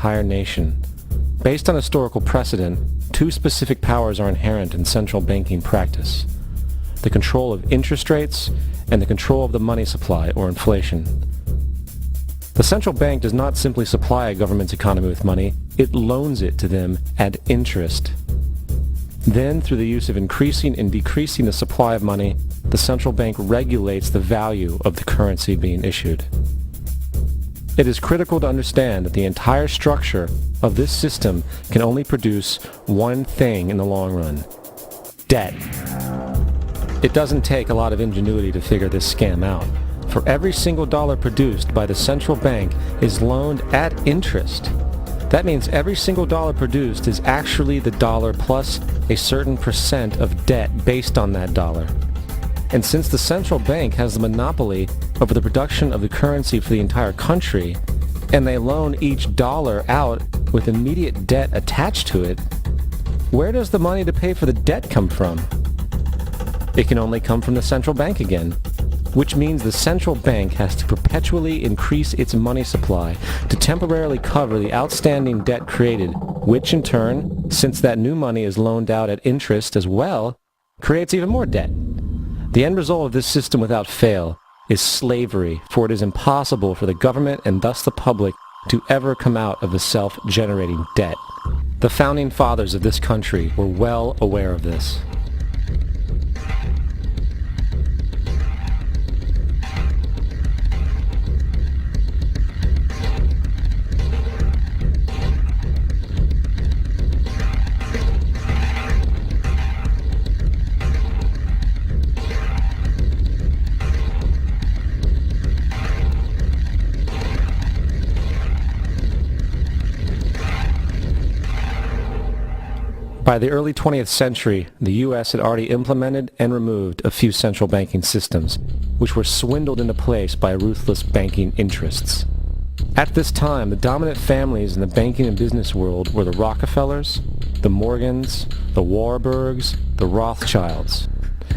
entire nation. Based on historical precedent, two specific powers are inherent in central banking practice: the control of interest rates and the control of the money supply, or inflation. The central bank does not simply supply a government's economy with money, it loans it to them at interest. Then, through the use of increasing and decreasing the supply of money, the central bank regulates the value of the currency being issued. It is critical to understand that the entire structure of this system can only produce one thing in the long run: debt. It doesn't take a lot of ingenuity to figure this scam out. For every single dollar produced by the central bank is loaned at interest. That means every single dollar produced is actually the dollar plus a certain percent of debt based on that dollar. And since the central bank has the monopoly over the production of the currency for the entire country, and they loan each dollar out with immediate debt attached to it, where does the money to pay for the debt come from? It can only come from the central bank again, which means the central bank has to perpetually increase its money supply to temporarily cover the outstanding debt created, which in turn, since that new money is loaned out at interest as well, creates even more debt. The end result of this system without fail is slavery, for it is impossible for the government and thus the public to ever come out of the self-generating debt. The founding fathers of this country were well aware of this. By the early 20th century, the U.S. had already implemented and removed a few central banking systems, which were swindled into place by ruthless banking interests. At this time, the dominant families in the banking and business world were the Rockefellers, the Morgans, the Warburgs, the Rothschilds.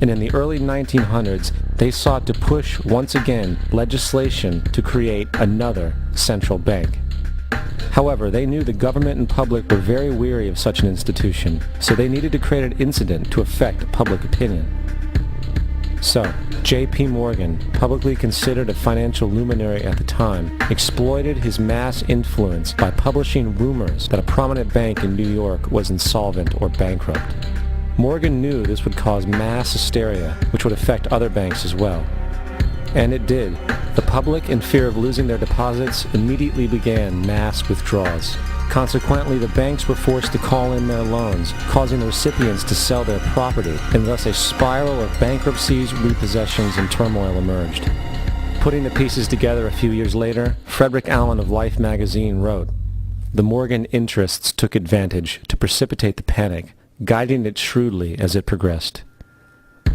And in the early 1900s, they sought to push once again legislation to create another central bank. However, they knew the government and public were very weary of such an institution, so they needed to create an incident to affect public opinion. So, J.P. Morgan, publicly considered a financial luminary at the time, exploited his mass influence by publishing rumors that a prominent bank in New York was insolvent or bankrupt. Morgan knew this would cause mass hysteria, which would affect other banks as well. And it did. The public, in fear of losing their deposits, immediately began mass withdrawals. Consequently, the banks were forced to call in their loans, causing the recipients to sell their property, and thus a spiral of bankruptcies, repossessions, and turmoil emerged. Putting the pieces together a few years later, Frederick Allen of Life magazine wrote, "The Morgan interests took advantage to precipitate the panic, guiding it shrewdly as it progressed."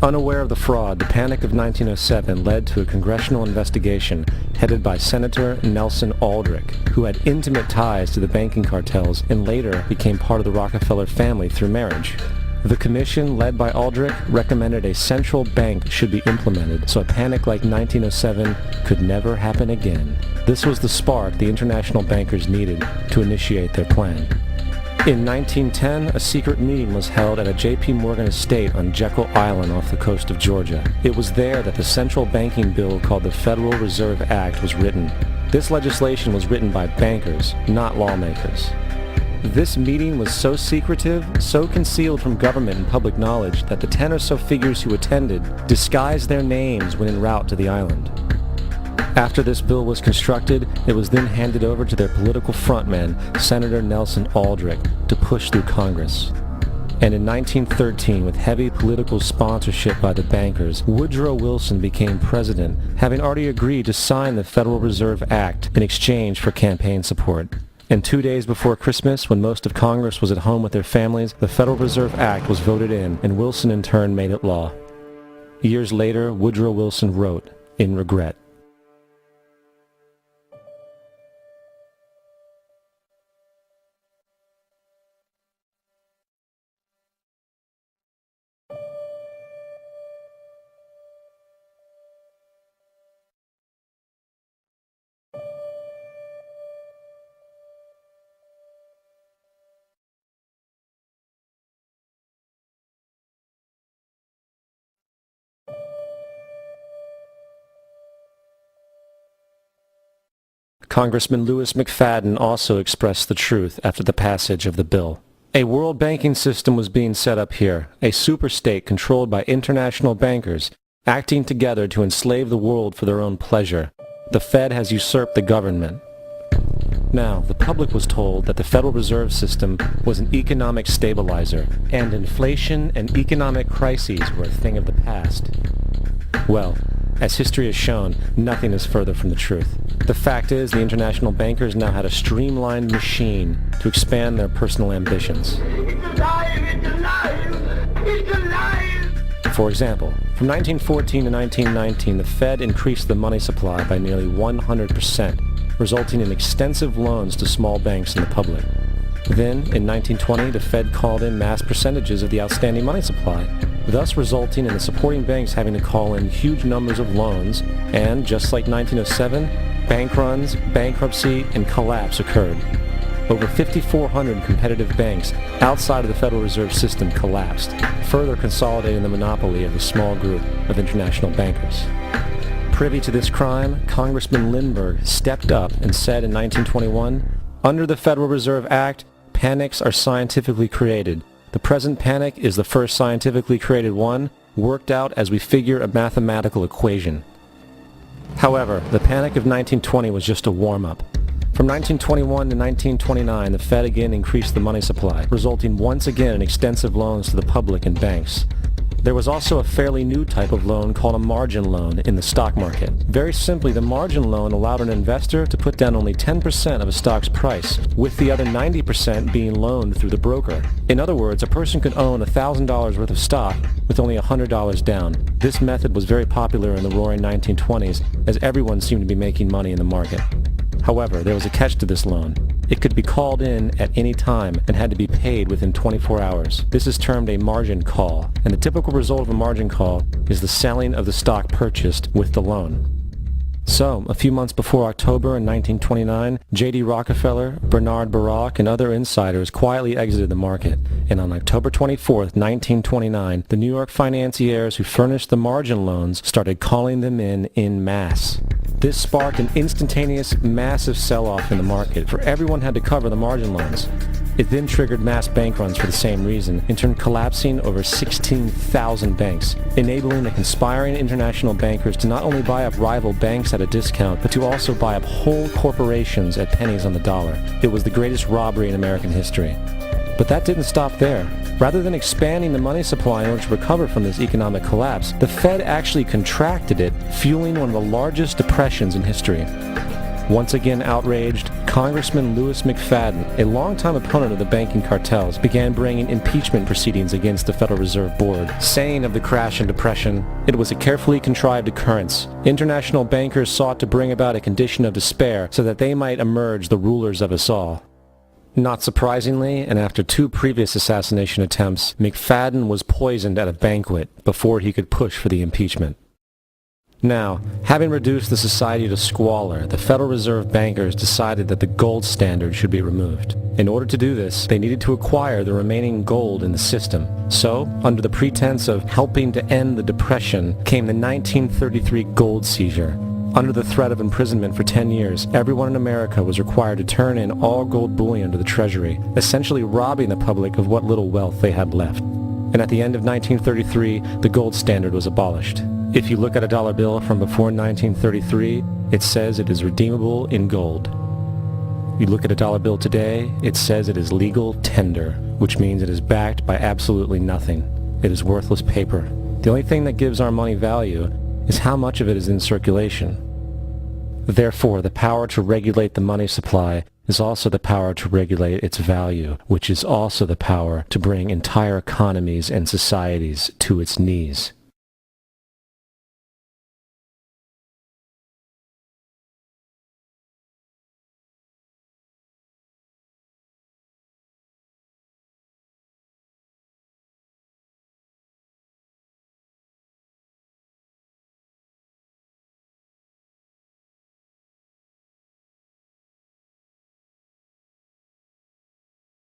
Unaware of the fraud, the Panic of 1907 led to a congressional investigation headed by Senator Nelson Aldrich, who had intimate ties to the banking cartels and later became part of the Rockefeller family through marriage. The commission, led by Aldrich, recommended a central bank should be implemented so a panic like 1907 could never happen again. This was the spark the international bankers needed to initiate their plan. In 1910, a secret meeting was held at a J.P. Morgan estate on Jekyll Island off the coast of Georgia. It was there that the central banking bill called the Federal Reserve Act was written. This legislation was written by bankers, not lawmakers. This meeting was so secretive, so concealed from government and public knowledge that the 10 or so figures who attended disguised their names when en route to the island. After this bill was constructed, it was then handed over to their political frontman, Senator Nelson Aldrich, to push through Congress. And in 1913, with heavy political sponsorship by the bankers, Woodrow Wilson became president, having already agreed to sign the Federal Reserve Act in exchange for campaign support. And 2 days before Christmas, when most of Congress was at home with their families, the Federal Reserve Act was voted in, and Wilson in turn made it law. Years later, Woodrow Wilson wrote, in regret, Congressman Louis McFadden also expressed the truth after the passage of the bill. A world banking system was being set up here, a superstate controlled by international bankers, acting together to enslave the world for their own pleasure. The Fed has usurped the government. Now, the public was told that the Federal Reserve System was an economic stabilizer, and inflation and economic crises were a thing of the past. Well, as history has shown, nothing is further from the truth. The fact is, the international bankers now had a streamlined machine to expand their personal ambitions. It's alive! It's alive! It's alive! For example, from 1914 to 1919, the Fed increased the money supply by nearly 100%, resulting in extensive loans to small banks and the public. Then, in 1920, the Fed called in mass percentages of the outstanding money supply, thus resulting in the supporting banks having to call in huge numbers of loans, and, just like 1907, bank runs, bankruptcy, and collapse occurred. Over 5,400 competitive banks outside of the Federal Reserve System collapsed, further consolidating the monopoly of a small group of international bankers. Privy to this crime, Congressman Lindbergh stepped up and said in 1921, "Under the Federal Reserve Act, panics are scientifically created. The present panic is the first scientifically created one, worked out as we figure a mathematical equation." However, the panic of 1920 was just a warm-up. From 1921 to 1929, the Fed again increased the money supply, resulting once again in extensive loans to the public and banks. There was also a fairly new type of loan called a margin loan in the stock market. Very simply, the margin loan allowed an investor to put down only 10% of a stock's price, with the other 90% being loaned through the broker. In other words, a person could own $1,000 worth of stock with only $100 down. This method was very popular in the roaring 1920s, as everyone seemed to be making money in the market. However, there was a catch to this loan. It could be called in at any time and had to be paid within 24 hours. This is termed a margin call, and the typical result of a margin call is the selling of the stock purchased with the loan. So, a few months before October in 1929, J.D. Rockefeller, Bernard Baruch, and other insiders quietly exited the market, and on October 24, 1929, the New York financiers who furnished the margin loans started calling them in masse. This sparked an instantaneous, massive sell-off in the market, for everyone had to cover the margin loans. It then triggered mass bank runs for the same reason, in turn collapsing over 16,000 banks, enabling the conspiring international bankers to not only buy up rival banks at a discount, but to also buy up whole corporations at pennies on the dollar. It was the greatest robbery in American history. But that didn't stop there. Rather than expanding the money supply in order to recover from this economic collapse, the Fed actually contracted it, fueling one of the largest depressions in history. Once again outraged, Congressman Louis McFadden, a longtime opponent of the banking cartels, began bringing impeachment proceedings against the Federal Reserve Board, saying of the crash and depression, "It was a carefully contrived occurrence. International bankers sought to bring about a condition of despair so that they might emerge the rulers of us all." Not surprisingly, and after 2 previous assassination attempts, McFadden was poisoned at a banquet before he could push for the impeachment. Now, having reduced the society to squalor, the Federal Reserve bankers decided that the gold standard should be removed. In order to do this, they needed to acquire the remaining gold in the system. So, under the pretense of helping to end the Depression, came the 1933 gold seizure. Under the threat of imprisonment for 10 years, everyone in America was required to turn in all gold bullion to the Treasury, essentially robbing the public of what little wealth they had left. And at the end of 1933, the gold standard was abolished. If you look at a dollar bill from before 1933, it says it is redeemable in gold. You look at a dollar bill today, it says it is legal tender, which means it is backed by absolutely nothing. It is worthless paper. The only thing that gives our money value is how much of it is in circulation. Therefore, the power to regulate the money supply is also the power to regulate its value, which is also the power to bring entire economies and societies to its knees.